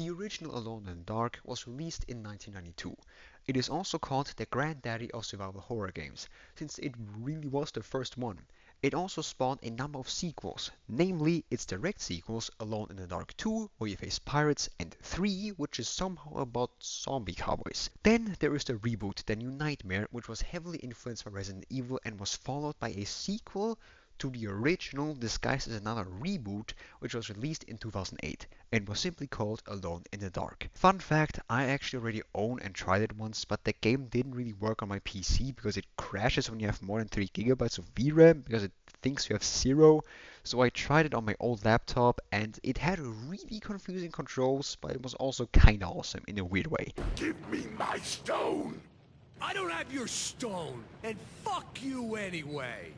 The original Alone in the Dark was released in 1992. It is also called the granddaddy of survival horror games, since it really was the first one. It also spawned a number of sequels, namely its direct sequels Alone in the Dark 2, where you face pirates, and 3, which is somehow about zombie cowboys. Then there is the reboot, The New Nightmare, which was heavily influenced by Resident Evil and was followed by a sequel to the original disguised as another reboot, which was released in 2008 and was simply called Alone in the Dark. Fun fact, I actually already own and tried it once, but the game didn't really work on my PC because it crashes when you have more than 3 gigabytes of VRAM because it thinks you have 0. So I tried it on my old laptop and it had really confusing controls, but it was also kinda awesome in a weird way. Give me my stone! I don't have your stone, and fuck you anyway!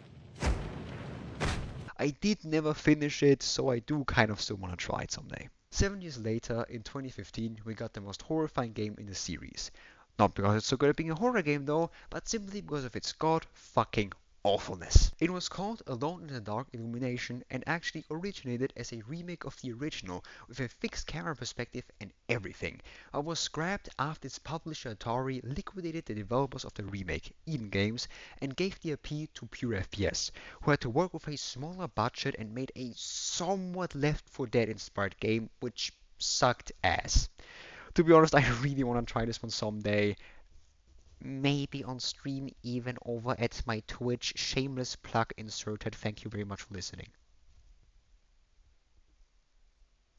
I did never finish it, so I do kind of still want to try it someday. 7 years later, in 2015, we got the most horrifying game in the series. Not because it's so good at being a horror game though, but simply because of its god fucking awfulness. It was called Alone in the Dark Illumination and actually originated as a remake of the original with a fixed camera perspective and everything. It was scrapped after its publisher Atari liquidated the developers of the remake, Eden Games, and gave the IP to Pure FPS, who had to work with a smaller budget and made a somewhat Left 4 Dead inspired game which sucked ass. To be honest, I really want to try this one someday. Maybe on stream, even over at my Twitch. Shameless plug inserted. Thank you very much for listening.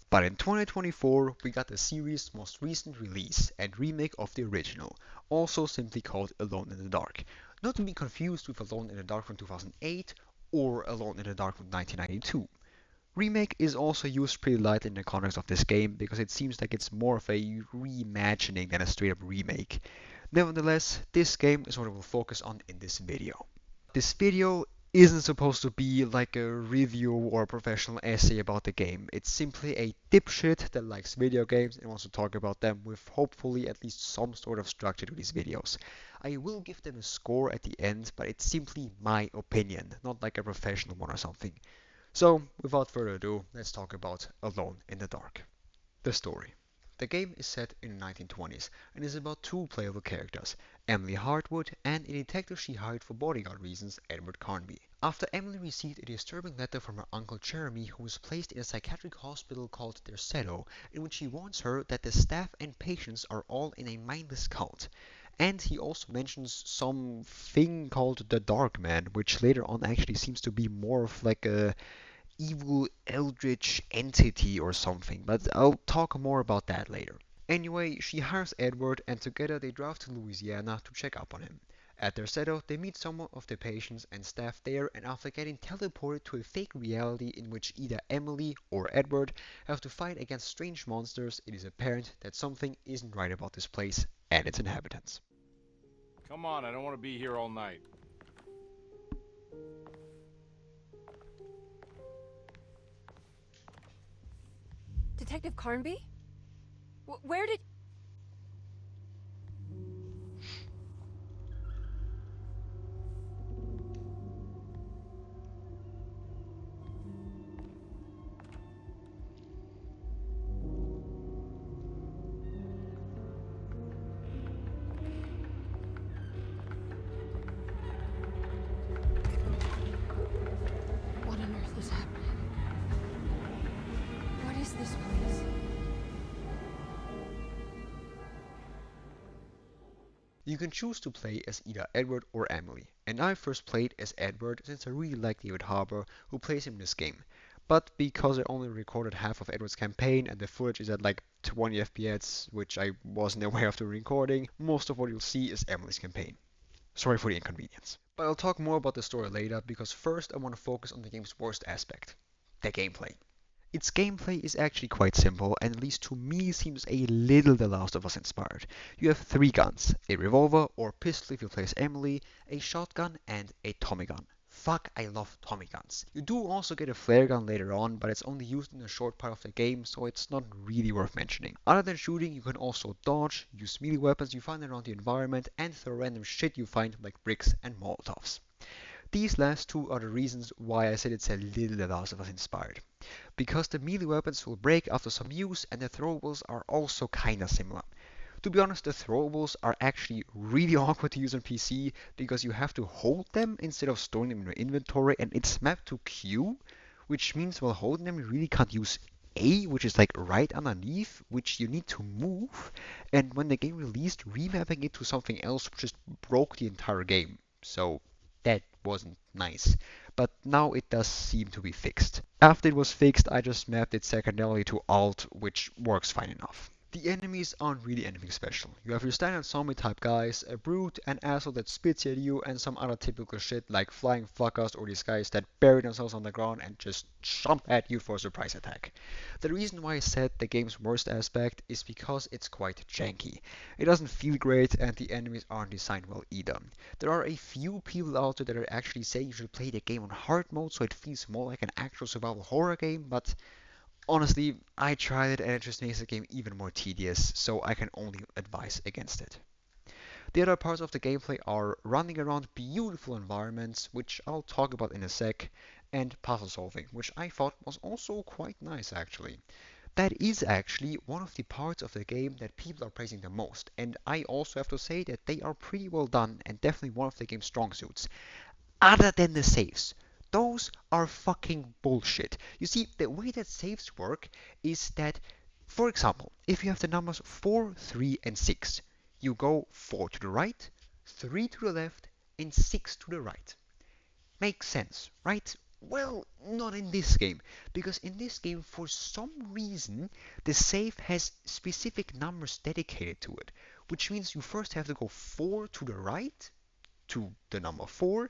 But in 2024, we got the series' most recent release and remake of the original, also simply called Alone in the Dark. Not to be confused with Alone in the Dark from 2008 or Alone in the Dark from 1992. Remake is also used pretty lightly in the context of this game because it seems like it's more of a reimagining than a straight up remake. Nevertheless, this game is what I will focus on in this video. This video isn't supposed to be like a review or a professional essay about the game. It's simply a dipshit that likes video games and wants to talk about them with hopefully at least some sort of structure to these videos. I will give them a score at the end, but it's simply my opinion, not like a professional one or something. So, without further ado, let's talk about Alone in the Dark. The story. The game is set in the 1920s and is about two playable characters, Emily Hartwood and a detective she hired for bodyguard reasons, Edward Carnby. After Emily received a disturbing letter from her uncle Jeremy, who was placed in a psychiatric hospital called Derceto, in which he warns her that the staff and patients are all in a mindless cult. And he also mentions some thing called the Dark Man, which later on actually seems to be more of like a evil eldritch entity or something, but I'll talk more about that later. Anyway, she hires Edward and together they drive to Louisiana to check up on him. At their setup, they meet some of the patients and staff there, and after getting teleported to a fake reality in which either Emily or Edward have to fight against strange monsters, it is apparent that something isn't right about this place and its inhabitants. Come on, I don't want to be here all night. Detective Carnby? Where did... What on earth is happening? What is this place? You can choose to play as either Edward or Emily, and I first played as Edward since I really like David Harbour, who plays him in this game. But because I only recorded half of Edward's campaign and the footage is at like 20 FPS, which I wasn't aware of the recording, most of what you'll see is Emily's campaign. Sorry for the inconvenience. But I'll talk more about the story later, because first I want to focus on the game's worst aspect, the gameplay. Its gameplay is actually quite simple, and at least to me seems a little The Last of Us inspired. You have 3 guns, a revolver or pistol if you play as Emily, a shotgun and a Tommy gun. Fuck, I love Tommy guns. You do also get a flare gun later on, but it's only used in a short part of the game, so it's not really worth mentioning. Other than shooting, you can also dodge, use melee weapons you find around the environment, and throw random shit you find like bricks and molotovs. these last two are the reasons why I said it's a little The Last of Us inspired. Because the melee weapons will break after some use and the throwables are also kinda similar. To be honest, the throwables are actually really awkward to use on PC because you have to hold them instead of storing them in your inventory, and it's mapped to Q, which means while holding them you really can't use A, which is like right underneath, which you need to move, and when the game released, remapping it to something else just broke the entire game. So that wasn't nice. But now it does seem to be fixed. After it was fixed, I just mapped it secondarily to Alt, which works fine enough. The enemies aren't really anything special. You have your standard zombie type guys, a brute, an asshole that spits at you, and some other typical shit like flying fuckers or these guys that bury themselves on the ground and just jump at you for a surprise attack. The reason why I said the game's worst aspect is because it's quite janky. It doesn't feel great and the enemies aren't designed well either. There are a few people out there that are actually saying you should play the game on hard mode so it feels more like an actual survival horror game, but honestly, I tried it and it just makes the game even more tedious, so I can only advise against it. The other parts of the gameplay are running around beautiful environments, which I'll talk about in a sec, and puzzle solving, which I thought was also quite nice actually. That is actually one of the parts of the game that people are praising the most, and I also have to say that they are pretty well done and definitely one of the game's strong suits. Other than the saves. Those are fucking bullshit. You see, the way that saves work is that, for example, if you have the numbers 4, 3, and 6, you go 4 to the right, 3 to the left, and 6 to the right. Makes sense, right? Well, not in this game, because in this game, for some reason, the save has specific numbers dedicated to it, which means you first have to go 4 to the right, to the number 4,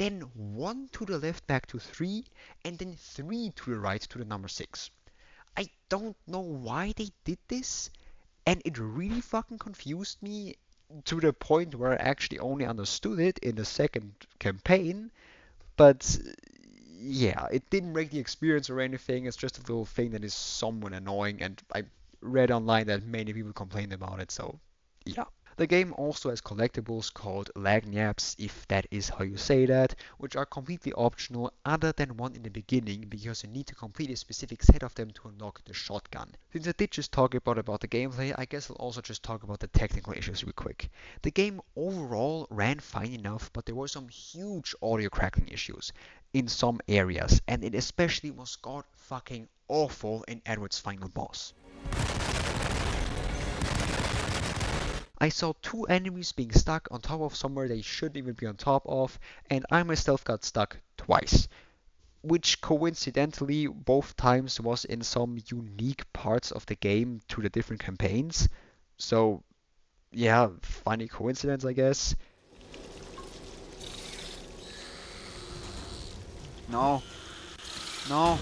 then 1 to the left back to 3, and then 3 to the right to the number 6. I don't know why they did this, and it really fucking confused me to the point where I actually only understood it in the second campaign, but yeah, it didn't break the experience or anything, it's just a little thing that is somewhat annoying, and I read online that many people complained about it, so yeah. The game also has collectibles called lagniaps, if that is how you say that, which are completely optional other than one in the beginning because you need to complete a specific set of them to unlock the shotgun. Since I did just talk about the gameplay, I guess I'll also just talk about the technical issues real quick. The game overall ran fine enough, but there were some huge audio cracking issues in some areas, and it especially was god fucking awful in Edward's final boss. I saw two enemies being stuck on top of somewhere they shouldn't even be on top of, and I myself got stuck twice. Which coincidentally both times was in some unique parts of the game to the different campaigns. So yeah, funny coincidence I guess. No. No.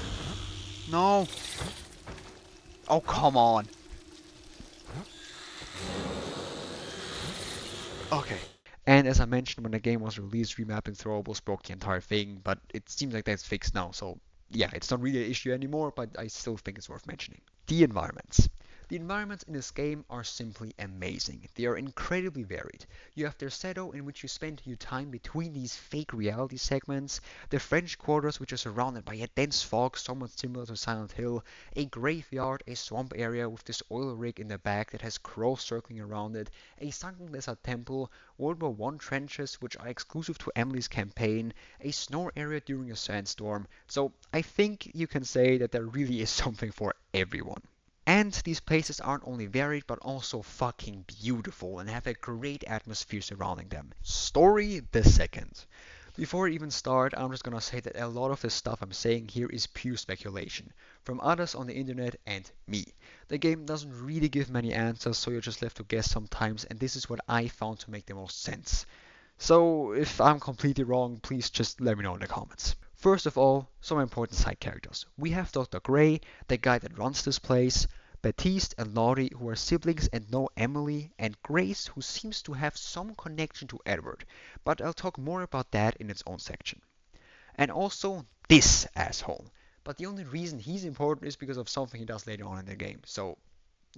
No. Oh, come on. Okay. And as I mentioned, when the game was released, remapping throwables broke the entire thing, but it seems like that's fixed now, so yeah, it's not really an issue anymore, but I still think it's worth mentioning. The environments. The environments in this game are simply amazing. They are incredibly varied. You have their Seto, in which you spend your time between these fake reality segments, the French quarters, which are surrounded by a dense fog somewhat similar to Silent Hill, a graveyard, a swamp area with this oil rig in the back that has crows circling around it, a sunken desert temple, World War I trenches, which are exclusive to Emily's campaign, a snow area during a sandstorm, so I think you can say that there really is something for everyone. And these places aren't only varied but also fucking beautiful and have a great atmosphere surrounding them. Story the second. Before I even start, I'm just gonna say that a lot of the stuff I'm saying here is pure speculation, from others on the internet and me. The game doesn't really give many answers, so you're just left to guess sometimes, and this is what I found to make the most sense. So if I'm completely wrong, please just let me know in the comments. First of all, some important side characters. We have Dr. Gray, the guy that runs this place, Baptiste and Laurie, who are siblings and know Emily, and Grace, who seems to have some connection to Edward, but I'll talk more about that in its own section. And also this asshole. But the only reason he's important is because of something he does later on in the game, so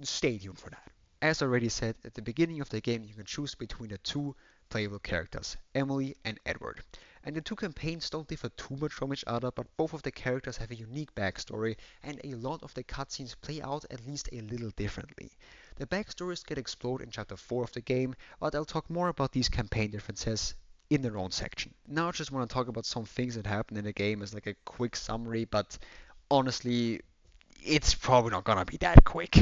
stay tuned for that. As already said, at the beginning of the game you can choose between the two playable characters, Emily and Edward. And the two campaigns don't differ too much from each other, but both of the characters have a unique backstory, and a lot of the cutscenes play out at least a little differently. The backstories get explored in Chapter 4 of the game, but I'll talk more about these campaign differences in their own section. Now I just want to talk about some things that happen in the game as like a quick summary, but honestly, it's probably not gonna be that quick.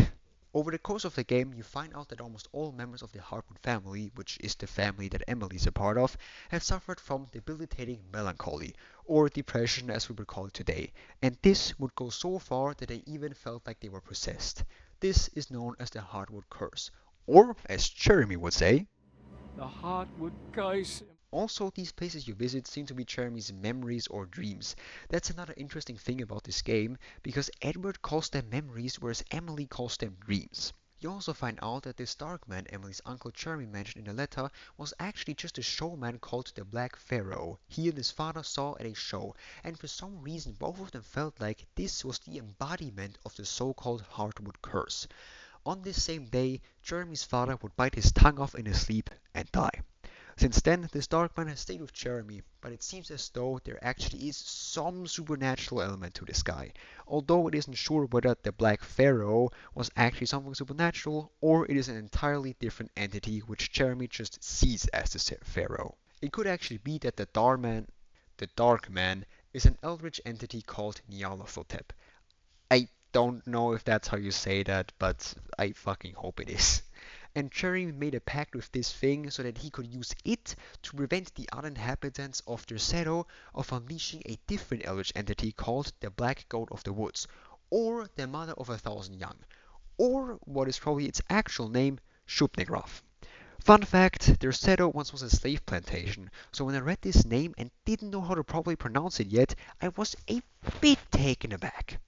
Over the course of the game, you find out that almost all members of the Hartwood family, which is the family that Emily's a part of, have suffered from debilitating melancholy, or depression as we would call it today, and this would go so far that they even felt like they were possessed. This is known as the Hartwood Curse, or as Jeremy would say, The Heartwood Curse. also, these places you visit seem to be Jeremy's memories or dreams. That's another interesting thing about this game, because Edward calls them memories, whereas Emily calls them dreams. You also find out that this Darkman Emily's uncle Jeremy mentioned in the letter was actually just a showman called the Black Pharaoh he and his father saw at a show, and for some reason both of them felt like this was the embodiment of the so-called Heartwood Curse. On this same day, Jeremy's father would bite his tongue off in his sleep and die. Since then, this Darkman has stayed with Jeremy, but it seems as though there actually is some supernatural element to this guy, although it isn't sure whether the Black Pharaoh was actually something supernatural or it is an entirely different entity which Jeremy just sees as the Pharaoh. It could actually be that the Darkman, is an eldritch entity called Nyarlathotep. I don't know if that's how you say that, but I fucking hope it is. And Jeremy made a pact with this thing so that he could use it to prevent the other inhabitants of Derceto of unleashing a different eldritch entity called the Black Goat of the Woods, or the Mother of 1,000 Young, or what is probably its actual name, Shub-Niggurath. Fun fact, Derceto once was a slave plantation, so when I read this name and didn't know how to properly pronounce it yet, I was a bit taken aback.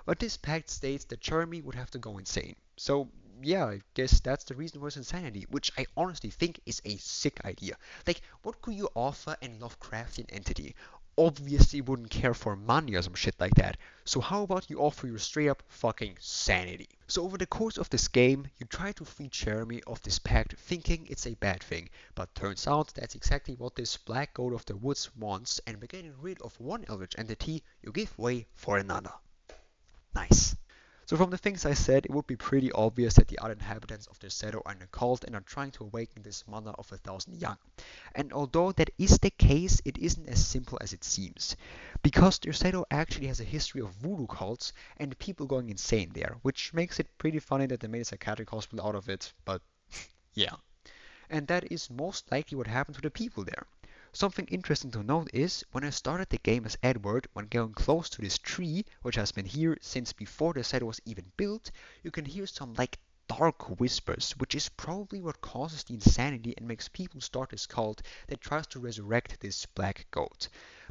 But this pact states that Jeremy would have to go insane. So yeah, I guess that's the reason for his insanity, which I honestly think is a sick idea. Like, what could you offer an Lovecraftian entity? Obviously wouldn't care for money or some shit like that. So how about you offer your straight up fucking sanity? So over the course of this game, you try to free Jeremy of this pact thinking it's a bad thing, but turns out that's exactly what this Black Goat of the Woods wants, and by getting rid of one eldritch entity, you give way for another. Nice. So from the things I said, it would be pretty obvious that the other inhabitants of Derceto are in a cult and are trying to awaken this Mother of 1,000 Young. And although that is the case, it isn't as simple as it seems. Because Derceto actually has a history of voodoo cults and people going insane there, which makes it pretty funny that they made a psychiatric hospital out of it, but yeah. And that is most likely what happened to the people there. Something interesting to note is, when I started the game as Edward, when going close to this tree, which has been here since before the set was even built, you can hear some like dark whispers, which is probably what causes the insanity and makes people start this cult that tries to resurrect this black goat.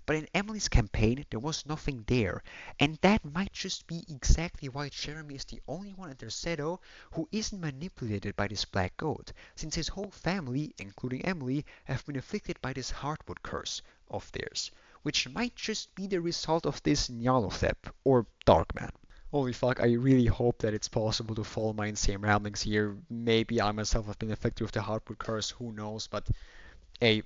But in Emily's campaign, there was nothing there, and that might just be exactly why Jeremy is the only one at Derceto who isn't manipulated by this black goat, since his whole family, including Emily, have been afflicted by this Heartwood curse of theirs, which might just be the result of this Nyarlathotep, or Darkman. Holy fuck, I really hope that it's possible to follow my insane ramblings here. Maybe I myself have been affected with the Heartwood curse, who knows, but hey,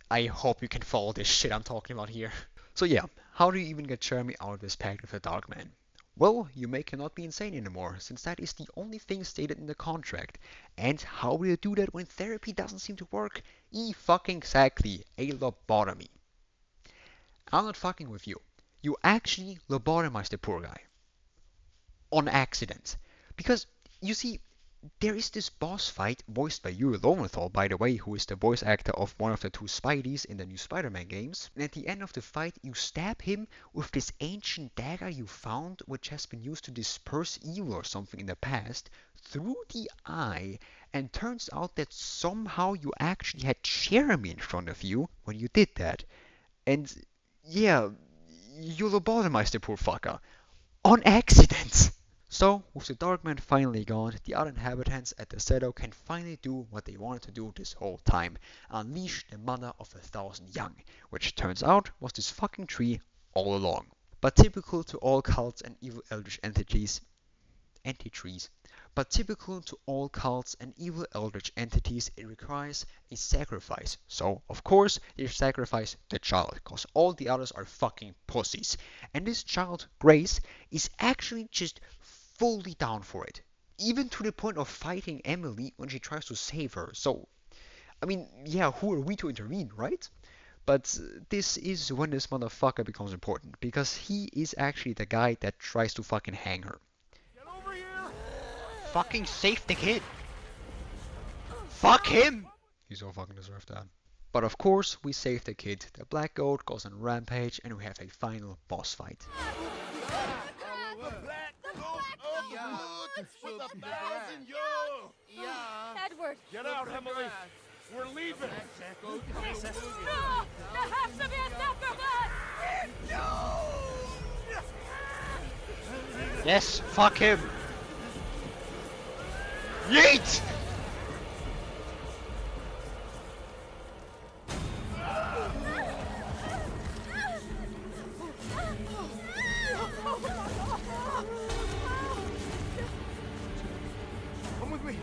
I hope you can follow this shit I'm talking about here. So yeah, how do you even get Jeremy out of this pact with the Darkman? Well, you make him not be insane anymore, since that is the only thing stated in the contract. And how will you do that when therapy doesn't seem to work? Fucking exactly, a lobotomy. I'm not fucking with you. You actually lobotomize the poor guy. On accident. Because, you see, there is this boss fight, voiced by Yuri Lowenthal, by the way, who is the voice actor of one of the two Spideys in the new Spider-Man games. And at the end of the fight, you stab him with this ancient dagger you found, which has been used to disperse evil or something in the past, through the eye. And turns out that somehow you actually had Jeremy in front of you when you did that. And yeah, you lobotomized the poor fucker. On accident! So, with the Darkman finally gone, the other inhabitants at the Derceto can finally do what they wanted to do this whole time, unleash the Mother of 1,000 Young, which turns out was this fucking tree all along. But typical to all cults and evil eldritch entities, But typical to all cults and evil eldritch entities, it requires a sacrifice. So, of course, they sacrifice the child, because all the others are fucking pussies. And this child, Grace, is actually just fully down for it. Even to the point of fighting Emily when she tries to save her. So, I mean, yeah, who are we to intervene, right? But this is when this motherfucker becomes important, because he is actually the guy that tries to fucking hang her. Get over here! Fucking save the kid! Fuck him! He so fucking deserved that. But of course, we save the kid, the black goat goes on a rampage, and we have a final boss fight. Edward! Get out, Emily! We're leaving! No! There has to be a sacrifice! Yes, fuck him! Yeet! Come with me.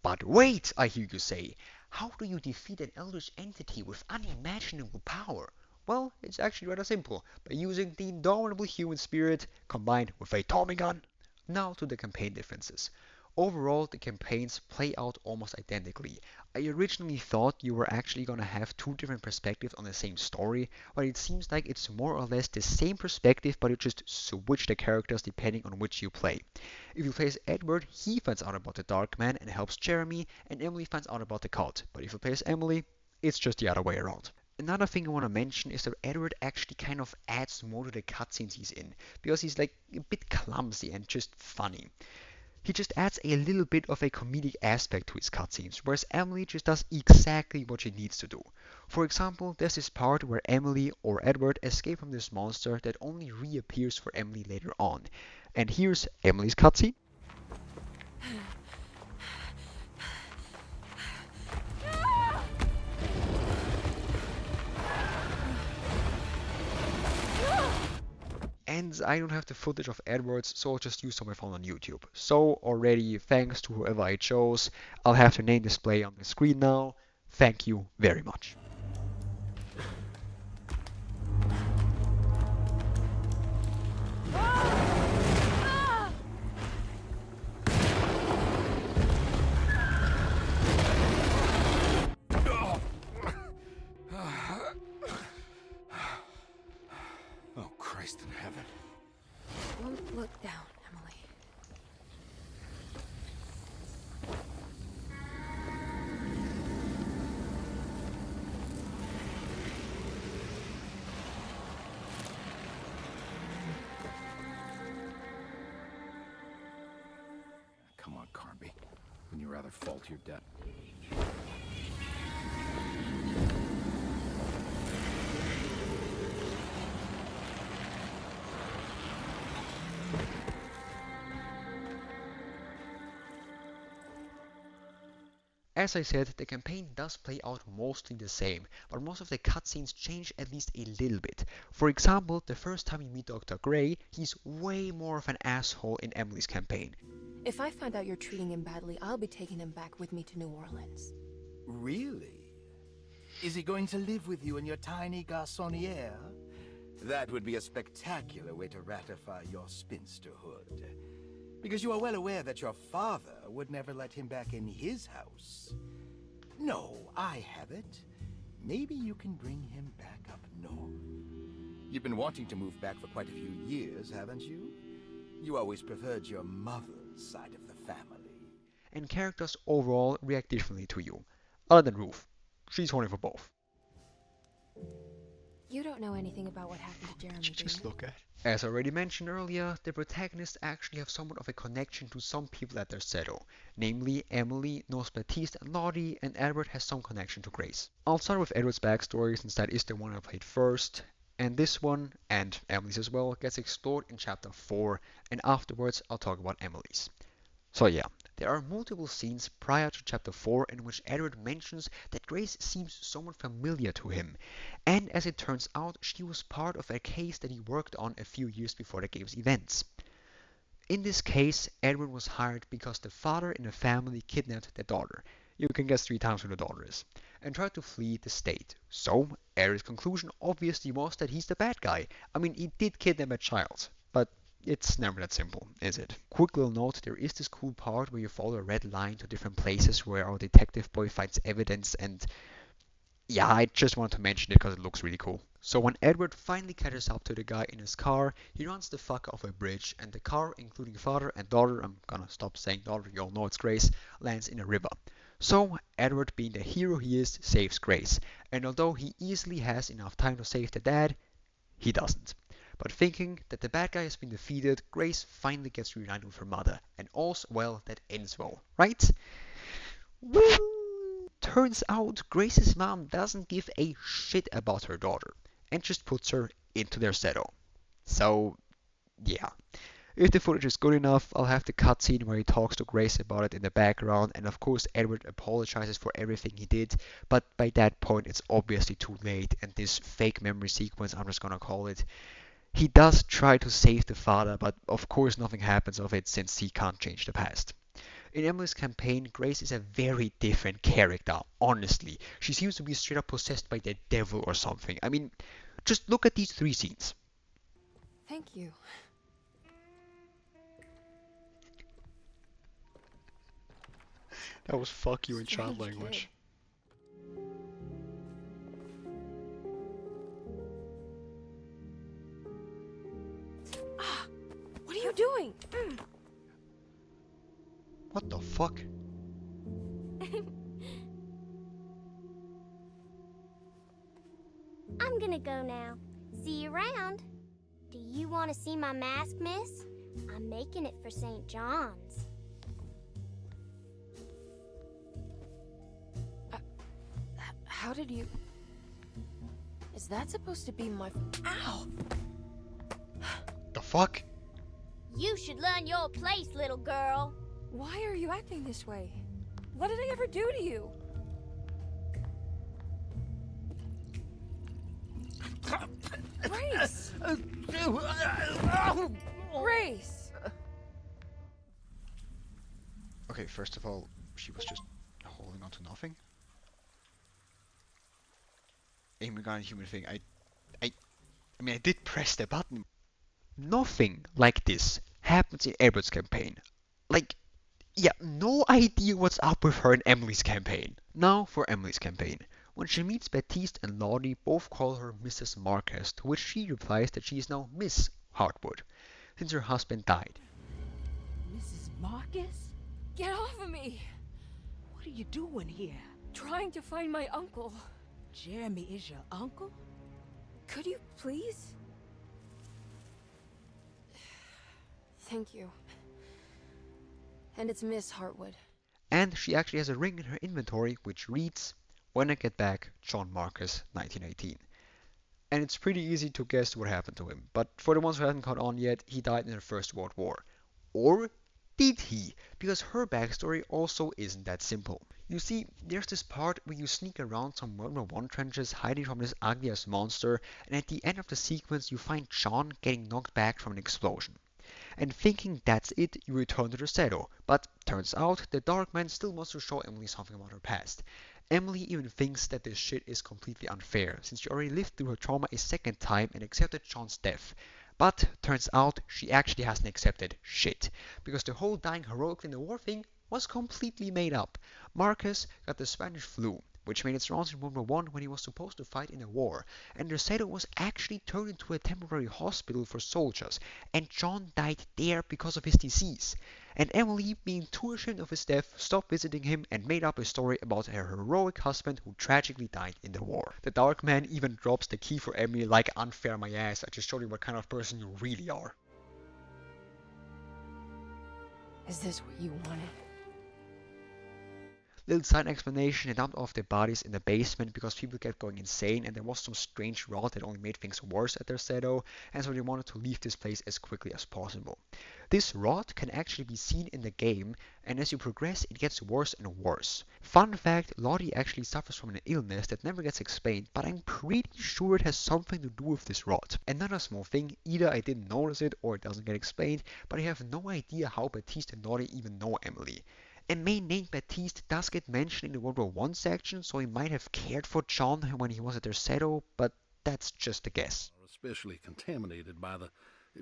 But wait, I hear you say. How do you defeat an eldritch entity with unimaginable power? Well, it's actually rather simple, by using the indomitable human spirit combined with a Tommy gun. Now to the campaign differences. Overall, the campaigns play out almost identically. I originally thought you were actually gonna have two different perspectives on the same story, but it seems like it's more or less the same perspective, but you just switch the characters depending on which you play. If you play as Edward, he finds out about the Dark Man and helps Jeremy, and Emily finds out about the cult. But if you play as Emily, it's just the other way around. Another thing I want to mention is that Edward actually kind of adds more to the cutscenes he's in, because he's like a bit clumsy and just funny. He just adds a little bit of a comedic aspect to his cutscenes, whereas Emily just does exactly what she needs to do. For example, there's this part where Emily or Edward escape from this monster that only reappears for Emily later on. And here's Emily's cutscene. And I don't have the footage of Edwards, so I'll just use some I found on YouTube. So already, thanks to whoever I chose, I'll have the name display on the screen now. Thank you very much. Oh, Christ in heaven. Don't look down, Emily. Come on, Carnby. Wouldn't you rather fall to your death? As I said, the campaign does play out mostly the same, but most of the cutscenes change at least a little bit. For example, the first time you meet Dr. Gray, he's way more of an asshole in Emily's campaign. If I find out you're treating him badly, I'll be taking him back with me to New Orleans. Really? Is he going to live with you in your tiny garçonniere? That would be a spectacular way to ratify your spinsterhood. Because you are well aware that your father would never let him back in his house. No, I have it. Maybe you can bring him back up north. You've been wanting to move back for quite a few years, haven't you? You always preferred your mother's side of the family. And characters overall react differently to you. Other than Ruth. She's horny for both. You don't know anything about what happened to Jeremy, do Just you? look at. As already mentioned earlier, the protagonists actually have somewhat of a connection to some people at their settle. Namely, Emily knows Baptiste and Lottie, and Edward has some connection to Grace. I'll start with Edward's backstory since that is the one I played first, and this one, and Emily's as well, gets explored in chapter 4, and afterwards I'll talk about Emily's. So yeah, there are multiple scenes prior to chapter 4 in which Edward mentions that Grace seems somewhat familiar to him, and as it turns out, she was part of a case that he worked on a few years before the game's events. In this case, Edward was hired because the father in the family kidnapped their daughter. You can guess 3 times who the daughter is, and tried to flee the state. So, Edward's conclusion obviously was that he's the bad guy. I mean, he did kidnap a child, but it's never that simple, is it? Quick little note, there is this cool part where you follow a red line to different places where our detective boy finds evidence, and yeah, I just wanted to mention it because it looks really cool. So when Edward finally catches up to the guy in his car, he runs the fuck off a bridge, and the car, including father and daughter, I'm gonna stop saying daughter, you all know it's Grace, lands in a river. So Edward, being the hero he is, saves Grace, and although he easily has enough time to save the dad, he doesn't. But thinking that the bad guy has been defeated, Grace finally gets reunited with her mother, and all's well that ends well, right? Well, turns out Grace's mom doesn't give a shit about her daughter, and just puts her into their settle. So, yeah. If the footage is good enough, I'll have the cutscene where he talks to Grace about it in the background, and of course Edward apologizes for everything he did, but by that point it's obviously too late, and this fake memory sequence, I'm just gonna call it, he does try to save the father, but of course nothing happens of it since he can't change the past. In Emily's campaign, Grace is a very different character, honestly. She seems to be straight up possessed by the devil or something. I mean, just look at these 3 scenes. Thank you. That was fuck you in Strange child language. Ah, what are you doing? What the fuck? I'm gonna go now. See you around. Do you want to see my mask, miss? I'm making it for St. John's. How did you... Is that supposed to be my... Ow! The fuck? You should learn your place, little girl. Why are you acting this way? What did I ever do to you? Grace! Grace! Okay, first of all, she was just holding on to nothing. Aim gun human thing. I mean, I did press the button. Nothing like this happens in Edward's campaign. Like, yeah, no idea what's up with her in Emily's campaign. Now for Emily's campaign. When she meets Baptiste and Lottie, both call her Mrs. Marcus, to which she replies that she is now Miss Hartwood, since her husband died. Mrs. Marcus? Get off of me! What are you doing here? Trying to find my uncle. Jeremy is your uncle? Could you please? Thank you. And it's Miss Hartwood. And she actually has a ring in her inventory which reads, "When I get back, John Marcus, 1918. And it's pretty easy to guess what happened to him, but for the ones who haven't caught on yet, he died in the First World War. Or did he? Because her backstory also isn't that simple. You see, there's this part where you sneak around some World War I trenches hiding from this ugly-ass monster, and at the end of the sequence you find John getting knocked back from an explosion. And thinking that's it, you return to the settle, but turns out the Dark Man still wants to show Emily something about her past. Emily even thinks that this shit is completely unfair, since she already lived through her trauma a second time and accepted John's death. But turns out she actually hasn't accepted shit, because the whole dying heroically in the war thing was completely made up. Marcus got the Spanish flu, which made its rounds in World War I when he was supposed to fight in a war, and the Seto was actually turned into a temporary hospital for soldiers, and John died there because of his disease. And Emily, being too ashamed of his death, stopped visiting him and made up a story about her heroic husband who tragically died in the war. The Dark Man even drops the key for Emily like unfair my ass, I just showed you what kind of person you really are. Is this what you wanted? Little side explanation, they dumped off their bodies in the basement because people kept going insane and there was some strange rot that only made things worse at their Seto, and so they wanted to leave this place as quickly as possible. This rot can actually be seen in the game, and as you progress it gets worse and worse. Fun fact, Lottie actually suffers from an illness that never gets explained, but I'm pretty sure it has something to do with this rot. Another small thing, either I didn't notice it or it doesn't get explained, but I have no idea how Baptiste and Lottie even know Emily. A man named Baptiste does get mentioned in the World War I section, so he might have cared for John when he was at their Seto, but that's just a guess. Especially contaminated by the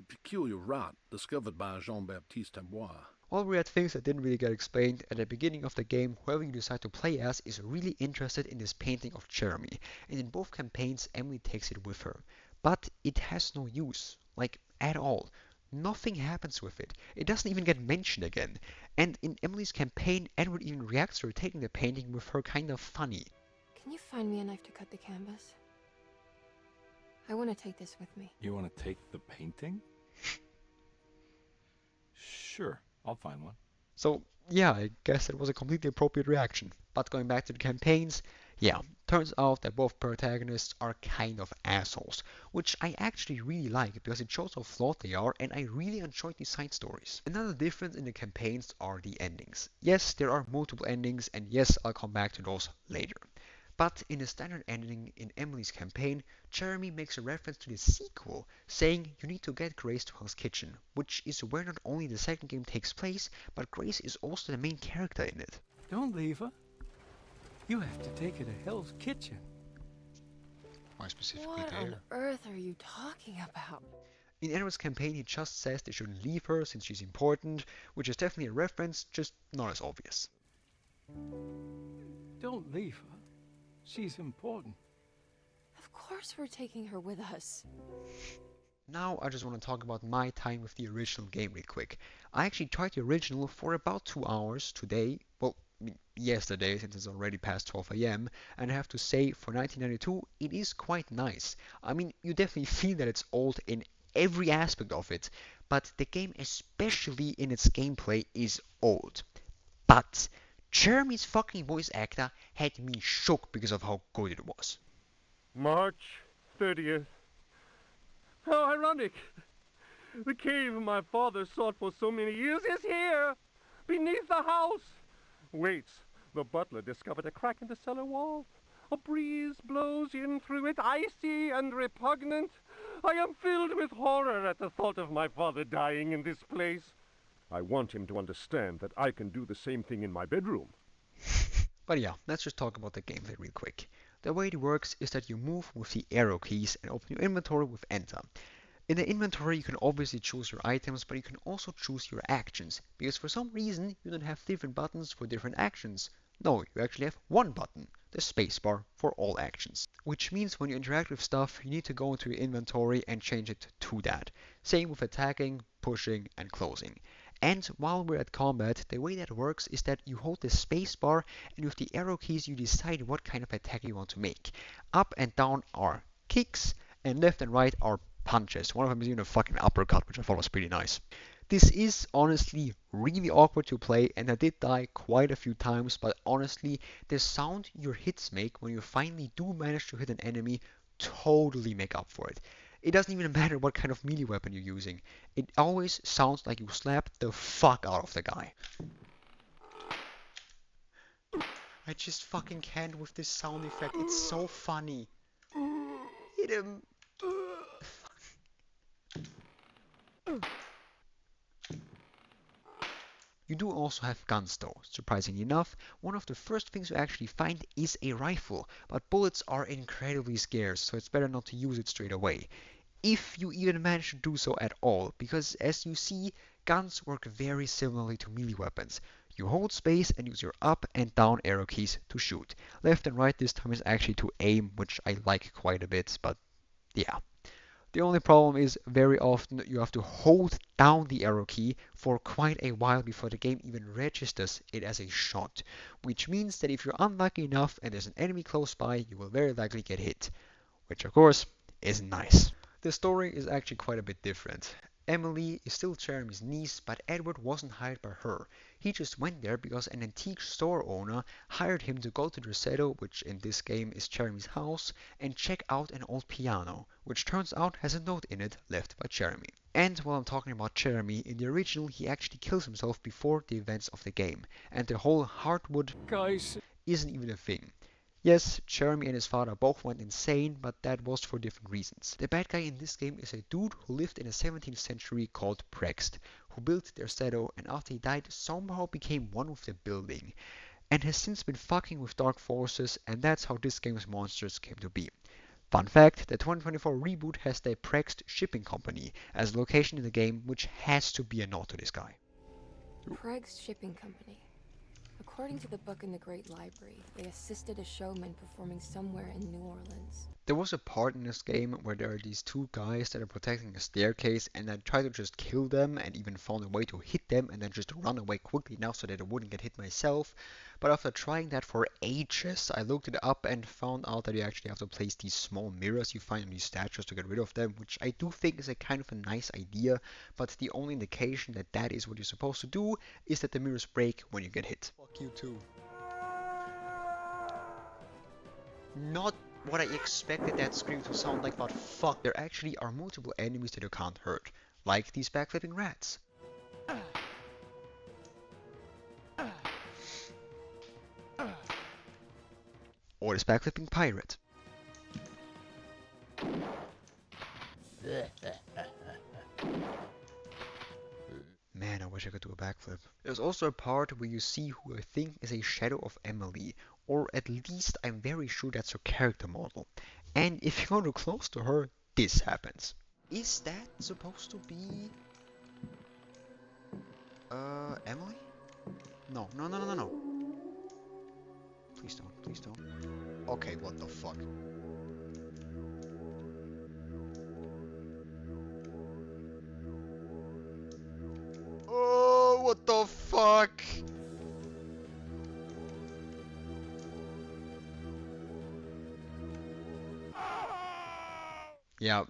peculiar rot discovered by Jean-Baptiste Tambois. While we're at things that didn't really get explained, at the beginning of the game, whoever you decide to play as is really interested in this painting of Jeremy, and in both campaigns Emily takes it with her. But it has no use, like at all. Nothing happens with it. It doesn't even get mentioned again. And in Emily's campaign, Edward even reacts to her taking the painting with her kind of funny. Can you find me a knife to cut the canvas? I want to take this with me. You want to take the painting? Sure, I'll find one. So, yeah, I guess that was a completely appropriate reaction. But going back to the campaigns, yeah, turns out that both protagonists are kind of assholes, which I actually really like because it shows how flawed they are, and I really enjoyed these side stories. Another difference in the campaigns are the endings. Yes, there are multiple endings, and yes, I'll come back to those later. But in the standard ending in Emily's campaign, Jeremy makes a reference to the sequel, saying you need to get Grace to Hell's Kitchen, which is where not only the second game takes place, but Grace is also the main character in it. Don't leave her. You have to take her to Hell's Kitchen. Why specifically What there? on earth are you talking about? In Edward's campaign, he just says they shouldn't leave her since she's important, which is definitely a reference, just not as obvious. Don't leave her. She's important. Of course we're taking her with us. Now I just want to talk about my time with the original game real quick. I actually tried the original for about 2 hours today, well, yesterday since it's already past 12 AM, and I have to say for 1992 it is quite nice. I mean, you definitely feel that it's old in every aspect of it, but the game, especially in its gameplay, is old. But Jeremy's fucking voice actor had me shook because of how good it was. March 30th. How ironic! The cave my father sought for so many years is here! Beneath the house! Wait, the butler discovered a crack in the cellar wall. A breeze blows in through it, icy and repugnant. I am filled with horror at the thought of my father dying in this place. I want him to understand that I can do the same thing in my bedroom. But yeah, let's just talk about the gameplay real quick. The way it works is that you move with the arrow keys and open your inventory with enter. In the inventory you can obviously choose your items, but you can also choose your actions, because for some reason you don't have different buttons for different actions. No, you actually have one button, the spacebar, for all actions. Which means when you interact with stuff, you need to go into your inventory and change it to that. Same with attacking, pushing, and closing. And while we're at combat, the way that works is that you hold the spacebar, and with the arrow keys you decide what kind of attack you want to make. Up and down are kicks, and left and right are punches. One of them is even a fucking uppercut, which I thought was pretty nice. This is honestly really awkward to play, and I did die quite a few times, but honestly, the sound your hits make when you finally do manage to hit an enemy totally make up for it. It doesn't even matter what kind of melee weapon you're using. It always sounds like you slapped the fuck out of the guy. I just fucking can't with this sound effect. It's so funny. Hit him. You do also have guns though. Surprisingly enough, one of the first things you actually find is a rifle, but bullets are incredibly scarce, so it's better not to use it straight away. If you even manage to do so at all, because as you see, guns work very similarly to melee weapons. You hold space and use your up and down arrow keys to shoot. Left and right this time is actually to aim, which I like quite a bit, but yeah. The only problem is very often you have to hold down the arrow key for quite a while before the game even registers it as a shot, which means that if you're unlucky enough and there's an enemy close by, you will very likely get hit, which of course is nice. The story is actually quite a bit different. Emily is still Jeremy's niece, but Edward wasn't hired by her. He just went there because an antique store owner hired him to go to the Rosetto, which in this game is Jeremy's house, and check out an old piano, which turns out has a note in it left by Jeremy. And while I'm talking about Jeremy, in the original he actually kills himself before the events of the game, and the whole Heartwood Guys, isn't even a thing. Yes, Jeremy and his father both went insane, but that was for different reasons. The bad guy in this game is a dude who lived in the 17th century called Prext, who built their Rosetto and after he died somehow became one with the building, and has since been fucking with dark forces, and that's how this game's monsters came to be. Fun fact, the 2024 reboot has the Prext Shipping Company as a location in the game, which has to be a nod to this guy. Craig's Shipping Company. According to the book in the Great Library, they assisted a showman performing somewhere in New Orleans. There was a part in this game where there are these two guys that are protecting a staircase, and I tried to just kill them and even found a way to hit them and then just run away quickly now so that I wouldn't get hit myself. But after trying that for ages, I looked it up and found out that you actually have to place these small mirrors you find on these statues to get rid of them, which I do think is a kind of a nice idea, but the only indication that that is what you're supposed to do is that the mirrors break when you get hit. Fuck you too. Not what I expected that scream to sound like, but fuck, there actually are multiple enemies that you can't hurt, like these backflipping rats. Or this backflipping pirate. Man, I wish I could do a backflip. There's also a part where you see who I think is a shadow of Emily, or at least I'm very sure that's her character model. And if you go too close to her, this happens. Is that supposed to be... Emily? No. Please don't. Okay, what the fuck? Oh, what the fuck? Yeah,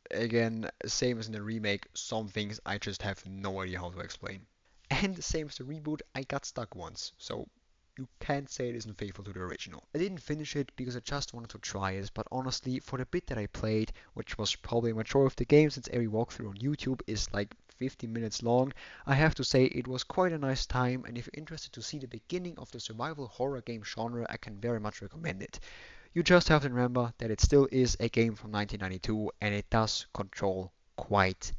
again, same as in the remake, some things I just have no idea how to explain. And the same as the reboot, I got stuck once, so you can't say it isn't faithful to the original. I didn't finish it because I just wanted to try it, but honestly, for the bit that I played, which was probably a majority of the game since every walkthrough on YouTube is like 15 minutes long, I have to say it was quite a nice time, and if you're interested to see the beginning of the survival horror game genre, I can very much recommend it. You just have to remember that it still is a game from 1992 and it does control quite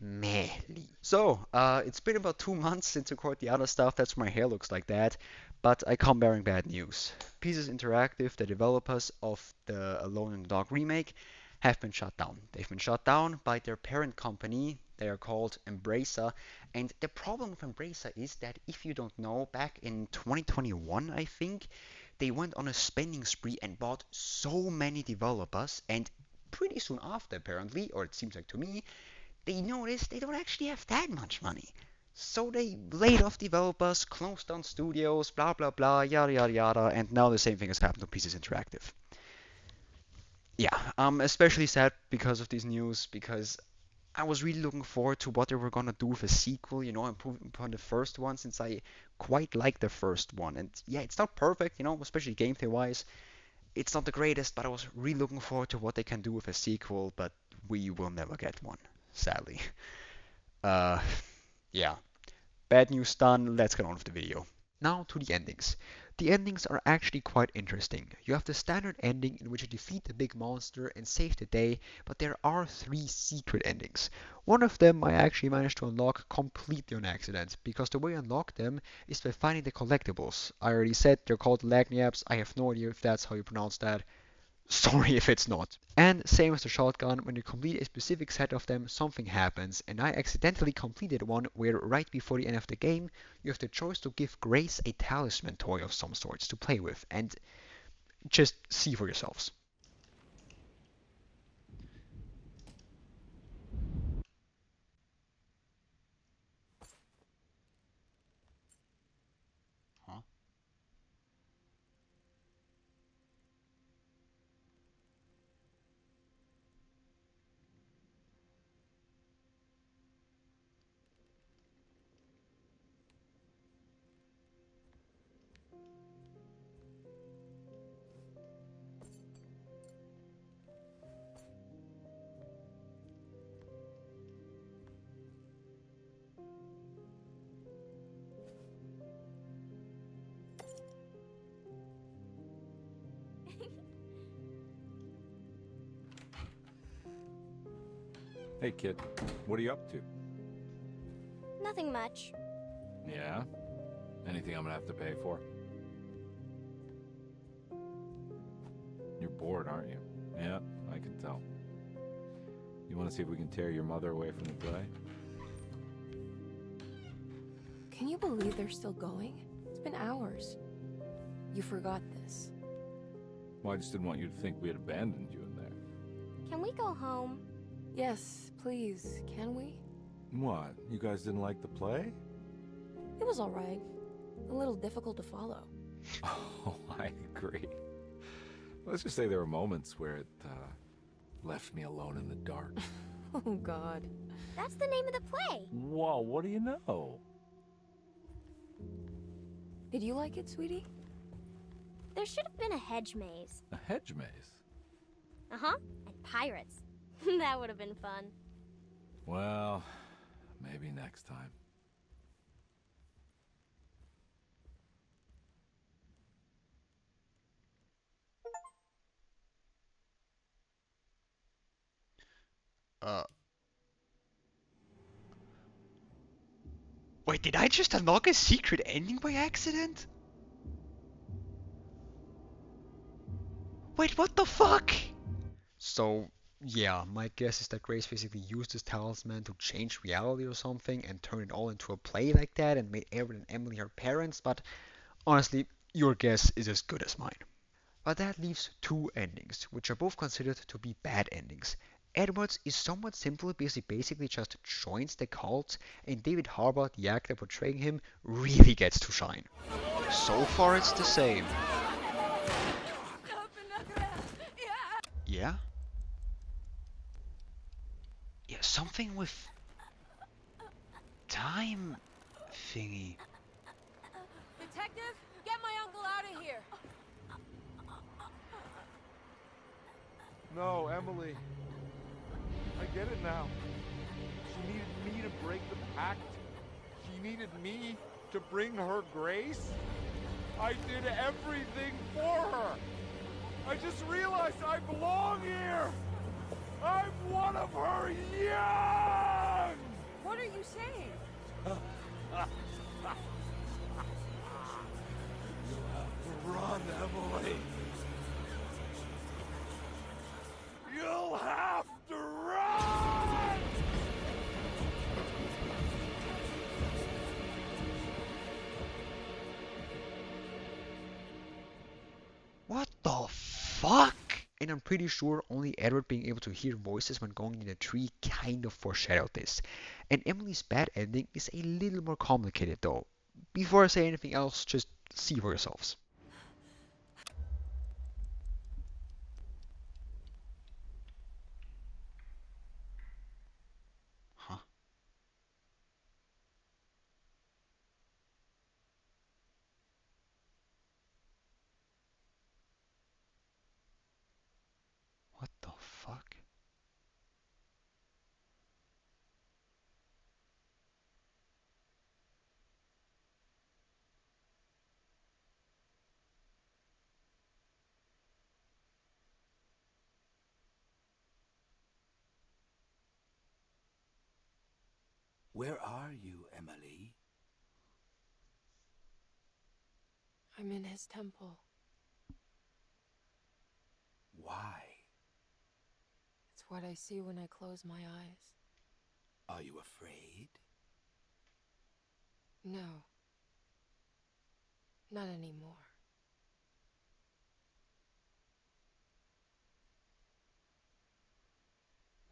mehly. So, it's been about 2 months since I recorded the other stuff, that's why my hair looks like that, but I come bearing bad news. Pieces Interactive, the developers of the Alone in the Dark remake, have been shut down. They've been shut down by their parent company. They are called Embracer, and the problem with Embracer is that if you don't know, back in 2021 I think, they went on a spending spree and bought so many developers, and pretty soon after apparently, or it seems like to me, they noticed they don't actually have that much money. So they laid off developers, closed down studios, blah blah blah, yada yada yada, and now the same thing has happened to Pieces Interactive. Yeah, I'm especially sad because of this news, because I was really looking forward to what they were gonna do with a sequel, you know, improving upon the first one, since I quite liked the first one. And yeah, it's not perfect, you know, especially gameplay wise. It's not the greatest, but I was really looking forward to what they can do with a sequel, but we will never get one, sadly. Yeah. Bad news done, let's get on with the video. Now to the endings. The endings are actually quite interesting. You have the standard ending in which you defeat the big monster and save the day, but there are 3 secret endings. One of them I actually managed to unlock completely on accident, because the way I unlock them is by finding the collectibles. I already said they're called lagniaps, I have no idea if that's how you pronounce that. Sorry if it's not. And same as the shotgun, when you complete a specific set of them, something happens, and I accidentally completed one where right before the end of the game, you have the choice to give Grace a talisman toy of some sorts to play with, and just see for yourselves. Huh? Hey, kid. What are you up to? Nothing much. Yeah? Anything I'm gonna have to pay for? You're bored, aren't you? Yeah, I can tell. You wanna see if we can tear your mother away from the play? Can you believe they're still going? It's been hours. You forgot this. Well, I just didn't want you to think we had abandoned you in there. Can we go home? Yes, please. Can we? What? You guys didn't like the play? It was alright. A little difficult to follow. Oh, I agree. Let's just say there were moments where it left me alone in the dark. Oh, God. That's the name of the play. Whoa, what do you know? Did you like it, sweetie? There should have been a hedge maze. A hedge maze? Uh-huh. And pirates. That would have been fun. Well, maybe next time. Wait, did I just unlock a secret ending by accident? Wait, what the fuck? So, yeah, my guess is that Grace basically used this talisman to change reality or something and turn it all into a play like that and made Aaron and Emily her parents, but honestly, your guess is as good as mine. But that leaves two endings, which are both considered to be bad endings. Edward's is somewhat simple because he basically just joins the cult, and David Harbour, the actor portraying him, really gets to shine. So far it's the same. Yeah? Yeah, something with time thingy. Detective, get my uncle out of here. No, Emily. I get it now. She needed me to break the pact. She needed me to bring her Grace. I did everything for her. I just realized I belong here. I'm one of her young. What are you saying? Run, Emily. You'll have to run! What the fuck? And I'm pretty sure only Edward being able to hear voices when going in a tree kind of foreshadowed this. And Emily's bad ending is a little more complicated though. Before I say anything else, just see for yourselves. Huh? What the fuck? Where are you, Emily? I'm in his temple. Why? It's what I see when I close my eyes. Are you afraid? No. Not anymore.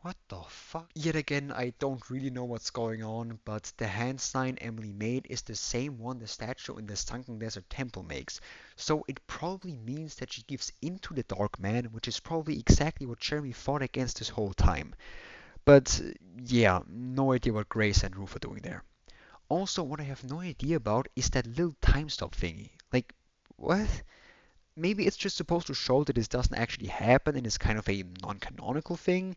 What the fuck? Yet again, I don't really know what's going on, but the hand sign Emily made is the same one the statue in the Sunken Desert Temple makes. So it probably means that she gives into the Dark Man, which is probably exactly what Jeremy fought against this whole time. But yeah, no idea what Grace and Ruth are doing there. Also, what I have no idea about is that little time stop thingy. Like, what? Maybe it's just supposed to show that this doesn't actually happen and is kind of a non-canonical thing.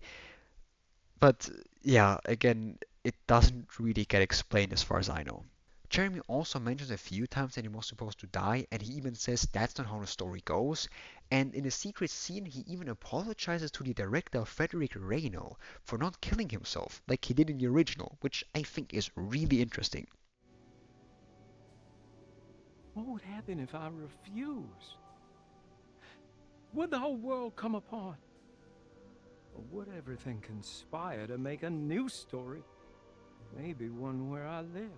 But yeah, again, it doesn't really get explained as far as I know. Jeremy also mentions a few times that he was supposed to die, and he even says that's not how the story goes. And in a secret scene, he even apologizes to the director Frederick Reyno for not killing himself, like he did in the original, which I think is really interesting. What would happen if I refuse? Would the whole world come apart? Or would everything conspire to make a new story? Maybe one where I live.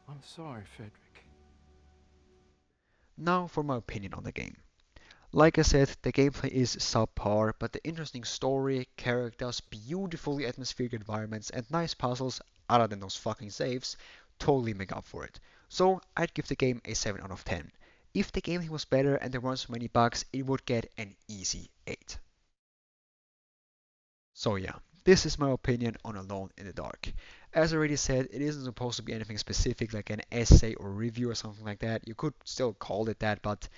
I'm sorry, Frederick. Now for my opinion on the game. Like I said, the gameplay is subpar, but the interesting story, characters, beautifully atmospheric environments, and nice puzzles, other than those fucking saves, totally make up for it. So I'd give the game a 7 out of 10. If the gameplay was better and there weren't so many bugs, it would get an easy 8. So yeah, this is my opinion on Alone in the Dark. As I already said, it isn't supposed to be anything specific like an essay or review or something like that. You could still call it that, but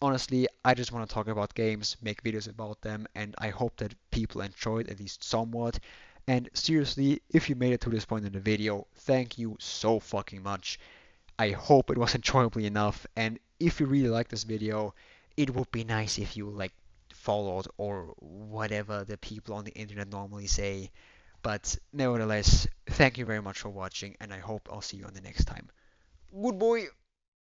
honestly, I just want to talk about games, make videos about them, and I hope that people enjoy it at least somewhat. And seriously, if you made it to this point in the video, thank you so fucking much. I hope it was enjoyable enough, and if you really like this video, it would be nice if you like followed or whatever the people on the internet normally say. But nevertheless, thank you very much for watching, and I hope I'll see you on the next time. Good boy!